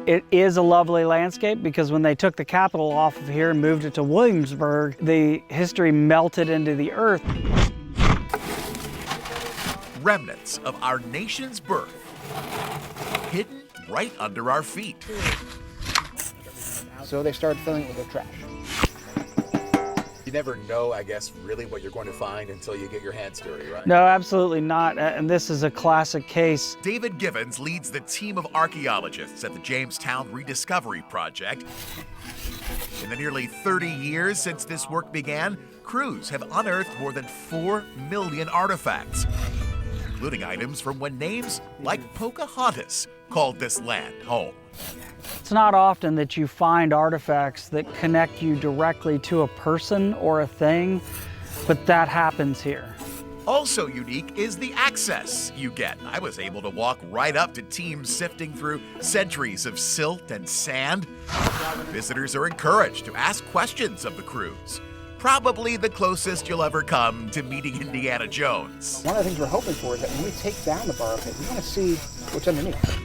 It is a lovely landscape because when they took the capital off of here and moved it to Williamsburg, the history melted into the earth. Remnants of our nation's birth, hidden right under our feet. So they started filling it with their trash. You never know, I guess, really what you're going to find until you get your hands dirty, right? No, absolutely not. And this is a classic case. David Givens leads the team of archaeologists at the Jamestown Rediscovery Project. In the nearly 30 years since this work began, crews have unearthed more than 4 million artifacts, including items from when names like Pocahontas called this land home. It's not often that you find artifacts that connect you directly to a person or a thing, but that happens here. Also unique is the access you get. I was able to walk right up to teams sifting through centuries of silt and sand. Visitors are encouraged to ask questions of the crews. Probably the closest you'll ever come to meeting Indiana Jones. One of the things we're hoping for is that when we take down the borrow pit, we want to see what's underneath.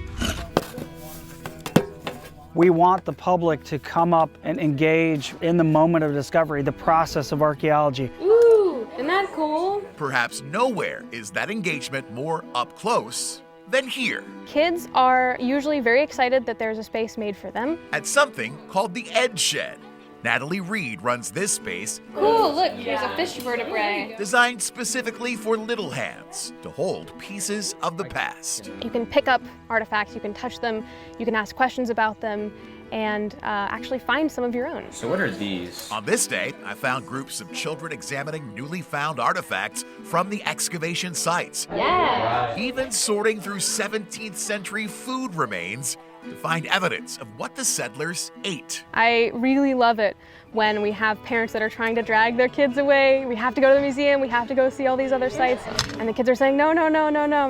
We want the public to come up and engage in the moment of discovery, the process of archaeology. Ooh, isn't that cool? Perhaps nowhere is that engagement more up close than here. Kids are usually very excited that there's a space made for them. At something called the Ed Shed. Natalie Reed runs this space. Cool, look, here's a fish vertebrae. Designed specifically for little hands to hold pieces of the past. You can pick up artifacts, you can touch them, you can ask questions about them, and actually find some of your own. So what are these? On this day, I found groups of children examining newly found artifacts from the excavation sites. Yeah. Even sorting through 17th century food remains to find evidence of what the settlers ate. I really love it when we have parents that are trying to drag their kids away. We have to go to the museum, we have to go see all these other sites, and the kids are saying, no, I'm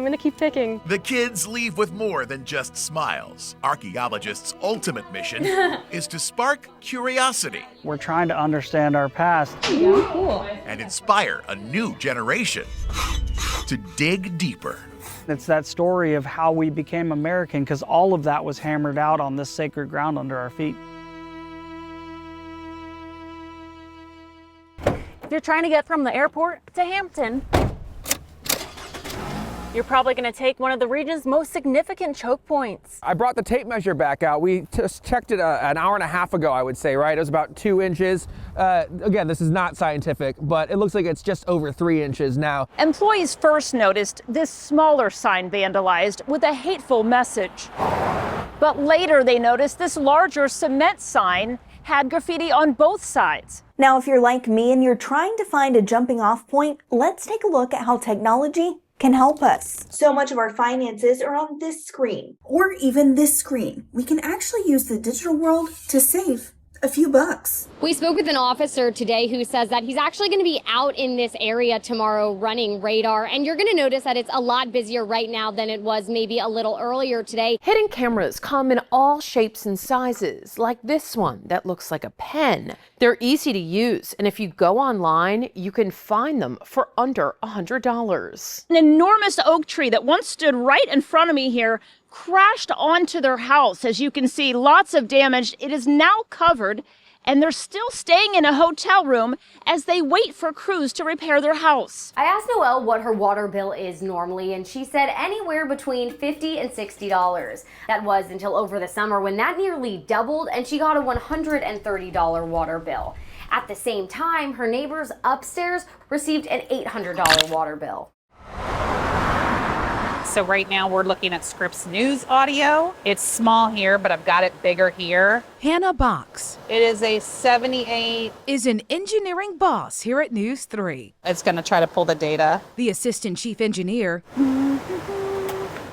gonna keep picking. The kids leave with more than just smiles. Archaeologists' ultimate mission is to spark curiosity. We're trying to understand our past. Yeah, cool. And inspire a new generation to dig deeper. It's that story of how we became American, because all of that was hammered out on this sacred ground under our feet. If you're trying to get from the airport to Hampton, you're probably going to take one of the region's most significant choke points. I brought the tape measure back out. We just checked it an hour and a half ago, I would say, right? It was about 2 inches. Again, this is not scientific, but it looks like it's just over 3 inches now. Employees first noticed this smaller sign vandalized with a hateful message. But later they noticed this larger cement sign had graffiti on both sides. Now, if you're like me and you're trying to find a jumping off point, let's take a look at how technology can help us. So much of our finances are on this screen, or even this screen. We can actually use the digital world to save a few bucks. We spoke with an officer today who says that he's actually going to be out in this area tomorrow running radar, and you're going to notice that it's a lot busier right now than it was maybe a little earlier today. Hidden cameras come in all shapes and sizes, like this one that looks like a pen. They're easy to use, and if you go online, you can find them for under $100. An enormous oak tree that once stood right in front of me here crashed onto their house. As you can see, lots of damage. It is now covered, and they're still staying in a hotel room as they wait for crews to repair their house. I asked Noelle what her water bill is normally, and she said anywhere between $50 and $60. That was until over the summer when that nearly doubled, and she got a $130 water bill. At the same time, her neighbors upstairs received an $800 water bill. So right now we're looking at Scripps News audio. It's small here, but I've got it bigger here. Hannah Box. It is a 78. Is an engineering boss here at News 3. It's going to try to pull the data. The assistant chief engineer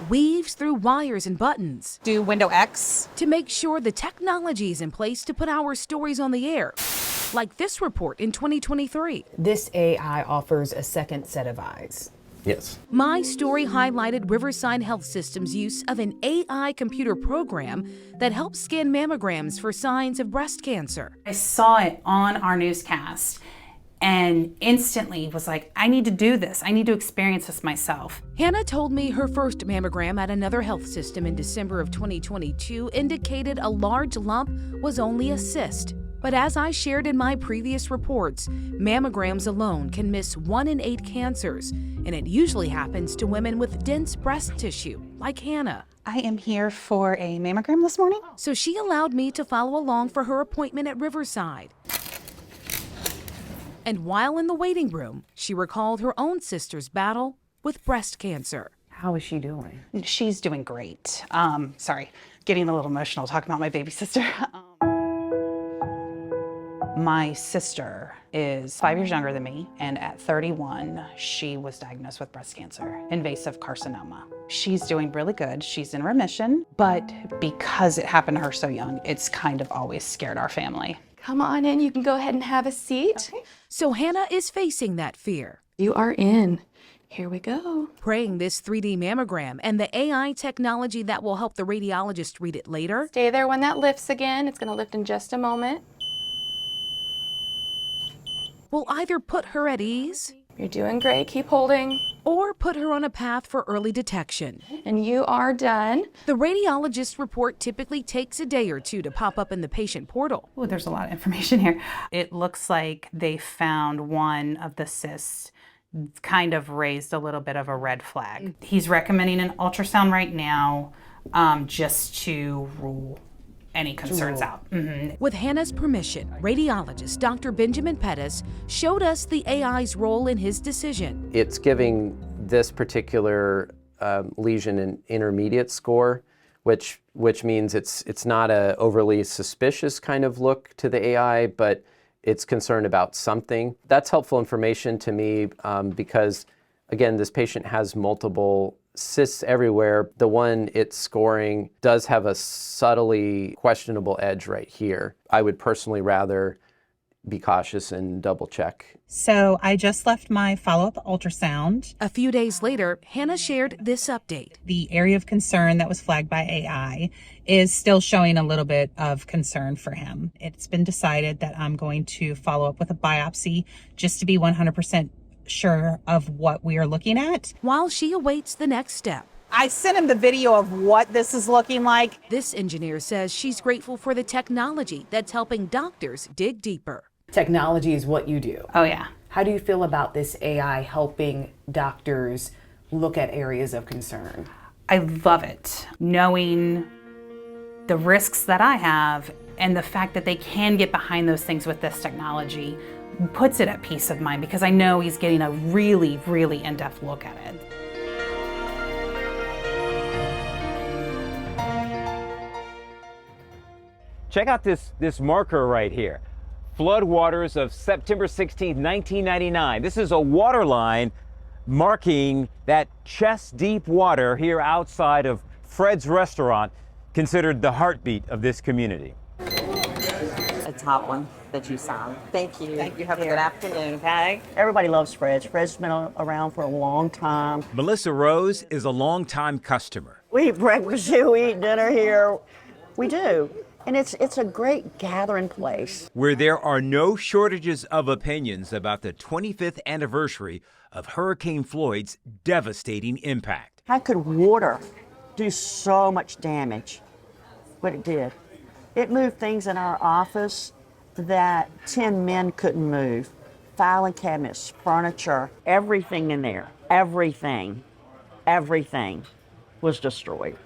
weaves through wires and buttons. Do Window X. To make sure the technology is in place to put our stories on the air. Like this report in 2023. This AI offers a second set of eyes. Yes. My Story highlighted Riverside Health System's use of an AI computer program that helps scan mammograms for signs of breast cancer. I saw it on our newscast, and instantly was like, I need to do this. I need to experience this myself. Hannah told me her first mammogram at another health system in December of 2022 indicated a large lump was only a cyst. But as I shared in my previous reports, mammograms alone can miss 1 in 8 cancers, and it usually happens to women with dense breast tissue, like Hannah. I am here for a mammogram this morning. So she allowed me to follow along for her appointment at Riverside. And while in the waiting room, she recalled her own sister's battle with breast cancer. How is she doing? She's doing great. Sorry, getting a little emotional talking about my baby sister. My sister is 5 years younger than me, and at 31, she was diagnosed with breast cancer, invasive carcinoma. She's doing really good. She's in remission, but because it happened to her so young, it's kind of always scared our family. Come on in, you can go ahead and have a seat. Okay. So Hannah is facing that fear. You are in. Here we go. Praying this 3D mammogram and the AI technology that will help the radiologist read it later. Stay there when that lifts again. It's gonna lift in just a moment. Will either put her at ease. You're doing great, keep holding. Or put her on a path for early detection. And you are done. The radiologist's report typically takes a day or two to pop up in the patient portal. Oh, there's a lot of information here. It looks like they found one of the cysts kind of raised a little bit of a red flag. He's recommending an ultrasound right now just to rule any concerns out. Mm-hmm. With Hannah's permission, radiologist Dr. Benjamin Pettis showed us the AI's role in his decision. It's giving this particular lesion an intermediate score, which means it's not a overly suspicious kind of look to the AI, but it's concerned about something. That's helpful information to me because, again, this patient has multiple cysts everywhere. The one it's scoring does have a subtly questionable edge right here. I would personally rather be cautious and double check. So I just left my follow-up ultrasound. A few days later, Hannah shared this update. The area of concern that was flagged by AI is still showing a little bit of concern for him. It's been decided that I'm going to follow up with a biopsy just to be 100% sure of what we are looking at. While she awaits the next step. I sent him the video of what this is looking like. This engineer says she's grateful for the technology that's helping doctors dig deeper. Technology is what you do. Oh, yeah. How do you feel about this AI helping doctors look at areas of concern? I love it. Knowing the risks that I have and the fact that they can get behind those things with this technology puts it at peace of mind because I know he's getting a really, really in-depth look at it. Check out this marker right here. Floodwaters of September 16, 1999. This is a water line marking that chest-deep water here outside of Fred's restaurant, considered the heartbeat of this community. A top one that you signed. Thank you. Thank you. Have a good afternoon, okay? Everybody loves Fred's. Fred's been around for a long time. Melissa Rose is a longtime customer. We eat breakfast here, we eat dinner here. We do. And it's a great gathering place. Where there are no shortages of opinions about the 25th anniversary of Hurricane Floyd's devastating impact. How could water do so much damage? But it did. It moved things in our office that 10 men couldn't move. Filing cabinets, furniture, everything in there, everything was destroyed.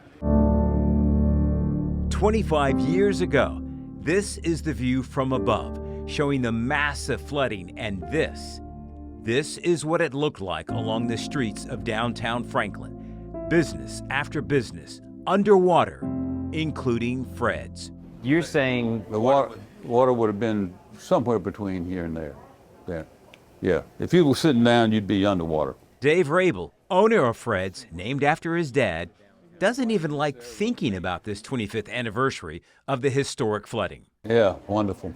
25 years ago, this is the view from above, showing the massive flooding, and this is what it looked like along the streets of downtown Franklin. Business after business underwater, including Fred's. You're saying the water would have been somewhere between here and there. Yeah. If you were sitting down, you'd be underwater. Dave Rabel, owner of Fred's, named after his dad, doesn't even like thinking about this 25th anniversary of the historic flooding. Yeah, wonderful.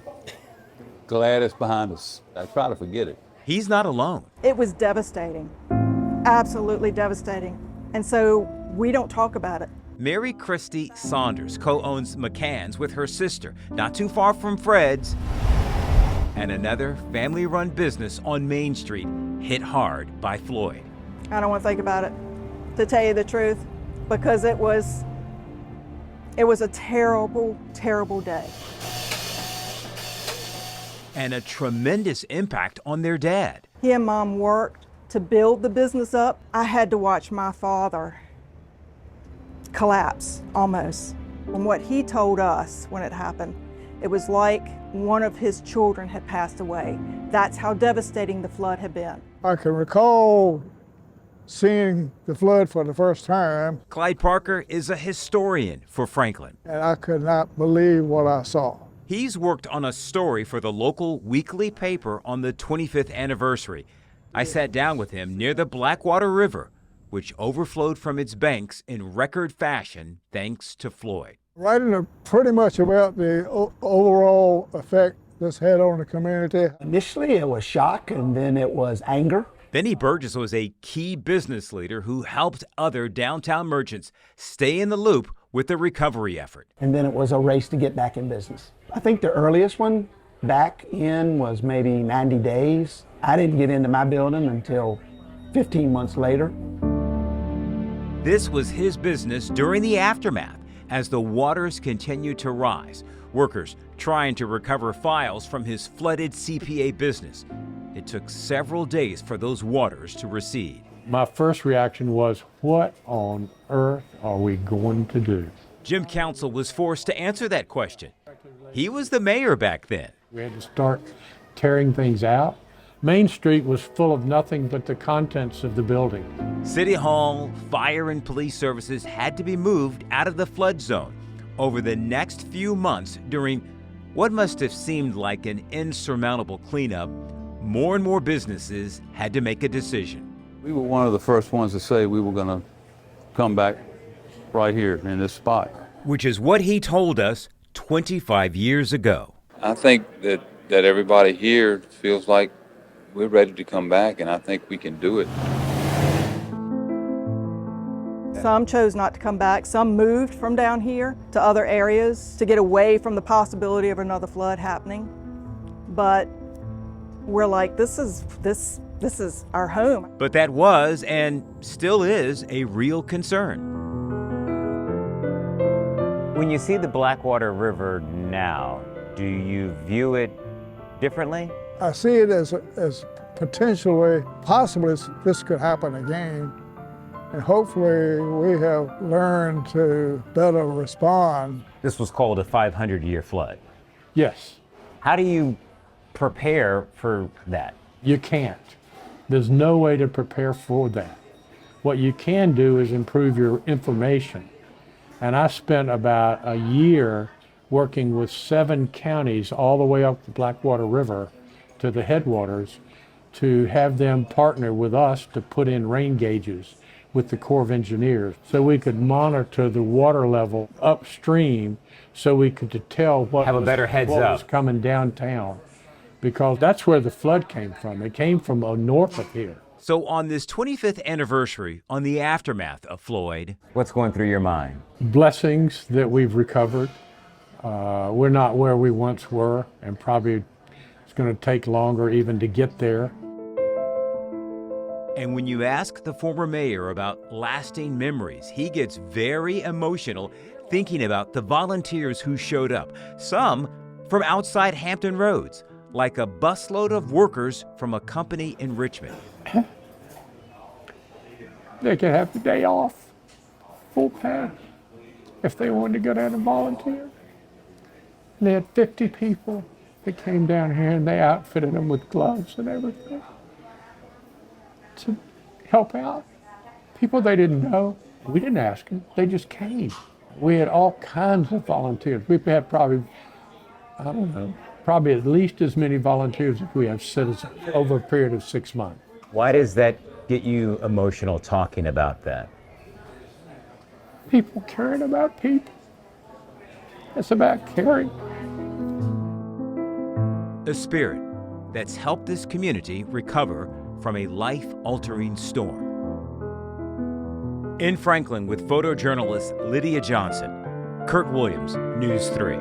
Glad it's behind us. I try to forget it. He's not alone. It was devastating, absolutely devastating. And so we don't talk about it. Mary Christie Saunders co-owns McCann's with her sister, not too far from Fred's. and another family-run business on Main Street hit hard by Floyd. I don't want to think about it, to tell you the truth, because it was a terrible, terrible day. And a tremendous impact on their dad. He and Mom worked to build the business up. I had to watch my father collapse, almost. From what he told us when it happened, it was like one of his children had passed away. That's how devastating the flood had been. I can recall seeing the flood for the first time. Clyde Parker is a historian for Franklin. And I could not believe what I saw. He's worked on a story for the local weekly paper on the 25th anniversary. I sat down with him near the Blackwater River, which overflowed from its banks in record fashion thanks to Floyd. Writing pretty much about the overall effect this had on the community. Initially it was shock, and then it was anger. Benny Burgess was a key business leader who helped other downtown merchants stay in the loop with the recovery effort. And then it was a race to get back in business. I think the earliest one back in was maybe 90 days. I didn't get into my building until 15 months later. This was his business during the aftermath as the waters continued to rise. Workers trying to recover files from his flooded CPA business. It took several days for those waters to recede. My first reaction was, what on earth are we going to do? Jim Council was forced to answer that question. He was the mayor back then. We had to start tearing things out. Main Street was full of nothing but the contents of the building. City Hall, fire and police services had to be moved out of the flood zone. Over the next few months, during what must have seemed like an insurmountable cleanup, more and more businesses had to make a decision. We were one of the first ones to say we were going to come back right here in this spot. Which is what he told us 25 years ago. I think that everybody here feels like we're ready to come back, and I think we can do it. Some chose not to come back. Some moved from down here to other areas to get away from the possibility of another flood happening. But we're like, this is our home. But that was and still is a real concern. When you see the Blackwater River now, do you view it differently? I see it as potentially, possibly this could happen again. And hopefully we have learned to better respond. This was called a 500-year flood. Yes. How do you prepare for that? You can't. There's no way to prepare for that. What you can do is improve your information. And I spent about a year working with 7 counties all the way up the Blackwater River to the headwaters to have them partner with us to put in rain gauges with the Corps of Engineers so we could monitor the water level upstream so we could tell what was coming downtown. Because that's where the flood came from. It came from north of here. So on this 25th anniversary, on the aftermath of Floyd, what's going through your mind? Blessings that we've recovered. We're not where we once were, and probably it's going to take longer even to get there. And when you ask the former mayor about lasting memories, he gets very emotional thinking about the volunteers who showed up, some from outside Hampton Roads, like a busload of workers from a company in Richmond. They could have the day off, full pay, if they wanted to go down and volunteer. And they had 50 people that came down here and they outfitted them with gloves and everything to help out. People they didn't know. We didn't ask them, they just came. We had all kinds of volunteers. We had probably, I don't know, probably at least as many volunteers as we have citizens over a period of 6 months. Why does that get you emotional talking about that? People caring about people. It's about caring. A spirit that's helped this community recover from a life-altering storm. In Franklin with photojournalist Lydia Johnson, Kurt Williams, News 3.